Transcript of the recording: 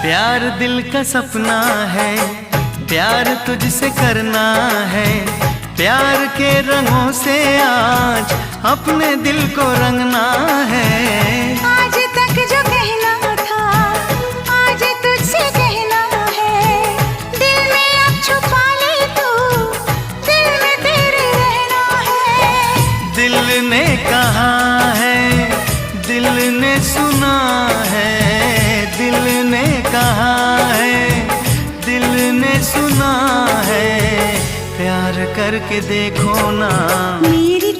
प्यार दिल का सपना है, प्यार तुझसे करना है। प्यार के रंगों से आज अपने दिल को रंगना है। आज तक जो कहना था आज तुझसे कहना है। दिल में अब छुपा ले तू, दिल में तेरे रहना है। दिल ने कहा है, दिल ने सुना है। दिल ने कहा है, दिल ने सुना है। प्यार करके देखो ना, मेरी